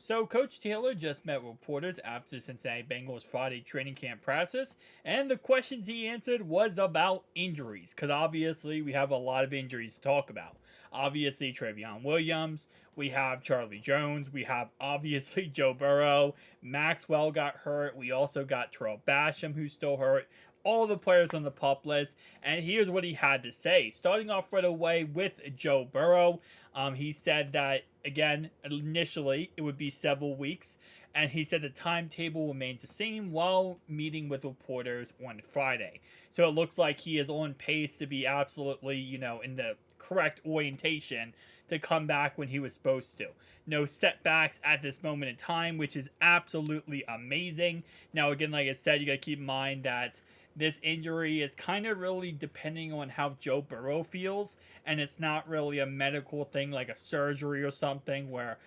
So, Coach Taylor just met reporters after the Cincinnati Bengals Friday training camp practice, and the questions he answered was about injuries, because obviously we have a lot of injuries to talk about. Obviously, Travion Williams, we have Charlie Jones, we have obviously Joe Burrow, Maxwell got hurt, we also got Terrell Basham, who's still hurt. All the players on the pup list, and here's what he had to say. Starting off right away with Joe Burrow, he said that again, initially it would be several weeks, and he said the timetable remains the same while meeting with reporters on Friday. So it looks like he is on pace to be absolutely, in the correct orientation to come back when he was supposed to. No setbacks at this moment in time, which is absolutely amazing. Now, again, like I said, you got to keep in mind that this injury is kind of really depending on how Joe Burrow feels, and it's not really a medical thing like a surgery or something where,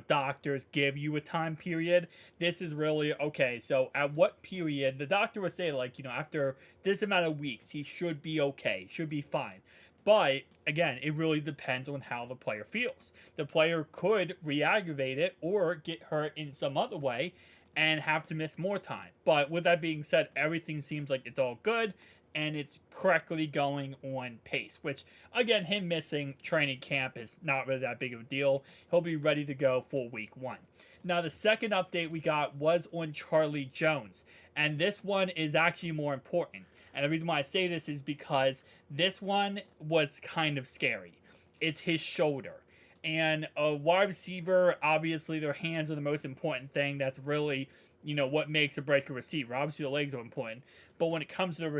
doctors give you a time period. This is really okay. So, at what period the doctor would say, like, after this amount of weeks, he should be okay, should be fine. But again, it really depends on how the player feels. The player could re aggravate it or get hurt in some other way and have to miss more time. But with that being said, everything seems like it's all good and it's correctly going on pace, which again, him missing training camp is not really that big of a deal. He'll be ready to go for week one. Now, the second update we got was on Charlie Jones, and this one is actually more important. And the reason why I say this is because this one was kind of scary. It's his shoulder. And a wide receiver, obviously, their hands are the most important thing. That's really, what makes or break a receiver. Obviously, the legs are important. But when it comes to the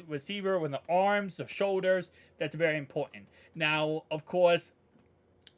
receiver, when the arms, the shoulders, that's very important. Now, of course,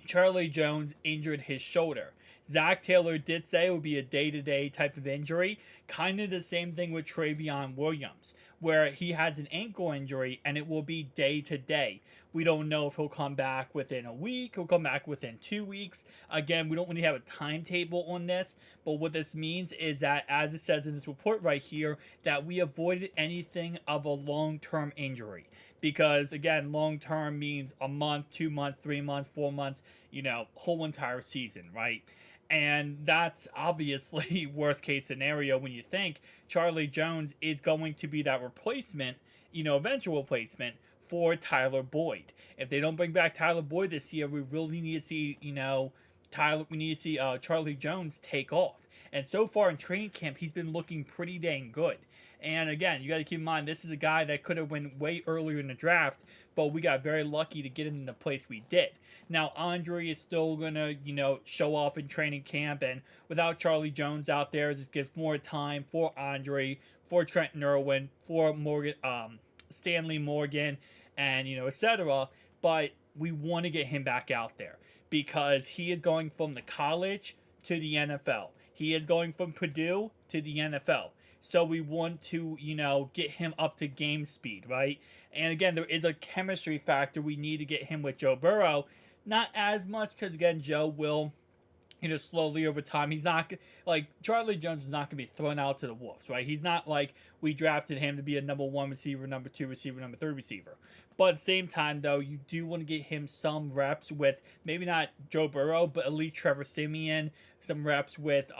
Charlie Jones injured his shoulder. Zach Taylor did say it would be a day-to-day type of injury. Kind of the same thing with Travion Williams, where he has an ankle injury and it will be day-to-day. We don't know if he'll come back within a week, he'll come back within 2 weeks. Again, we don't really have a timetable on this, but what this means is that, as it says in this report right here, that we avoided anything of a long-term injury. Because again, long term means a month, 2 months, 3 months, 4 months, whole entire season, right? And that's obviously worst case scenario when you think Charlie Jones is going to be that replacement, eventual replacement for Tyler Boyd. If they don't bring back Tyler Boyd this year, we really need to see, we need to see Charlie Jones take off. And so far in training camp, he's been looking pretty dang good. And again, you got to keep in mind, this is a guy that could have went way earlier in the draft, but we got very lucky to get him in the place we did. Now, Andre is still going to, show off in training camp, and without Charlie Jones out there, this gives more time for Andre, for Trent Irwin, for Morgan, Stanley Morgan, and, etc. But we want to get him back out there because he is going from the college to the NFL. He is going from Purdue to the NFL. So we want to, get him up to game speed, right? And again, there is a chemistry factor. We need to get him with Joe Burrow. Not as much because, again, Joe will, slowly over time. He's not, like, Charlie Jones is not going to be thrown out to the wolves, right? He's not like we drafted him to be a number one receiver, number two receiver, number three receiver. But at the same time, though, you do want to get him some reps with maybe not Joe Burrow, but at least Trevor Siemian, some reps with,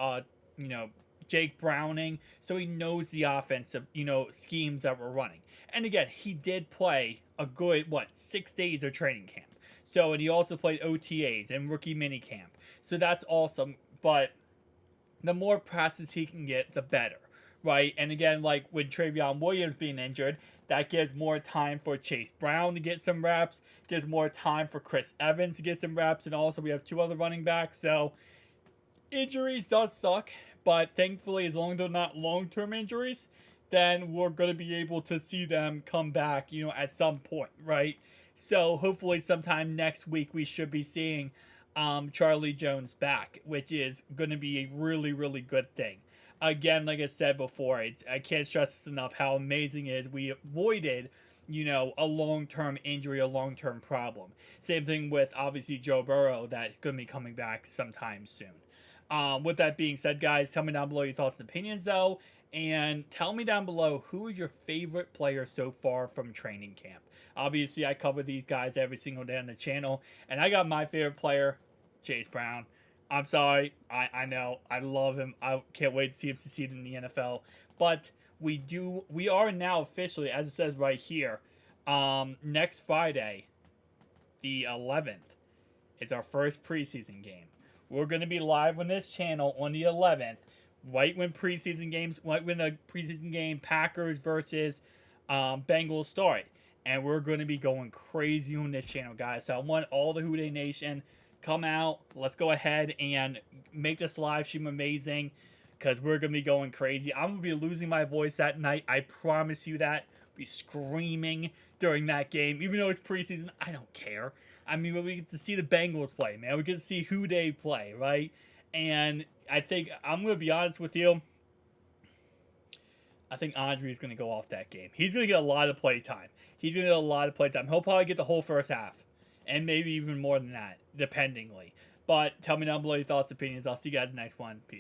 Jake Browning, so he knows the offensive, schemes that we're running. And again, he did play a good, 6 days of training camp. So, and he also played OTAs and rookie minicamp. So that's awesome. But the more passes he can get, the better, right? And again, like with Travion Williams being injured, that gives more time for Chase Brown to get some reps, gives more time for Chris Evans to get some reps, and also we have two other running backs. So injuries does suck, but thankfully, as long as they're not long-term injuries, then we're going to be able to see them come back, at some point, right? So hopefully sometime next week we should be seeing Charlie Jones back, which is going to be a really, really good thing. Again, like I said before, I can't stress this enough how amazing it is we avoided, a long-term injury, a long-term problem. Same thing with, obviously, Joe Burrow that's going to be coming back sometime soon. With that being said, guys, tell me down below your thoughts and opinions, though. And tell me down below who is your favorite player so far from training camp. Obviously, I cover these guys every single day on the channel. And I got my favorite player, Chase Brown. I'm sorry. I know. I love him. I can't wait to see him succeed in the NFL. But we are now officially, as it says right here, next Friday, the 11th, is our first preseason game. We're going to be live on this channel on the 11th, right when the preseason game Packers versus Bengals start, and we're going to be going crazy on this channel, guys. So I want all the Houday Nation come out. Let's go ahead and make this live stream amazing because we're going to be going crazy. I'm going to be losing my voice that night. I promise you that. Be screaming during that game, even though it's preseason. I don't care. I mean, we get to see the Bengals play, man. We get to see who they play, right? And I think I'm going to be honest with you. I think Andre is going to go off that game. He's going to get a lot of play time. He's going to get a lot of play time. He'll probably get the whole first half, and maybe even more than that, dependingly. But tell me down below your thoughts, opinions. I'll see you guys in the next one. Peace.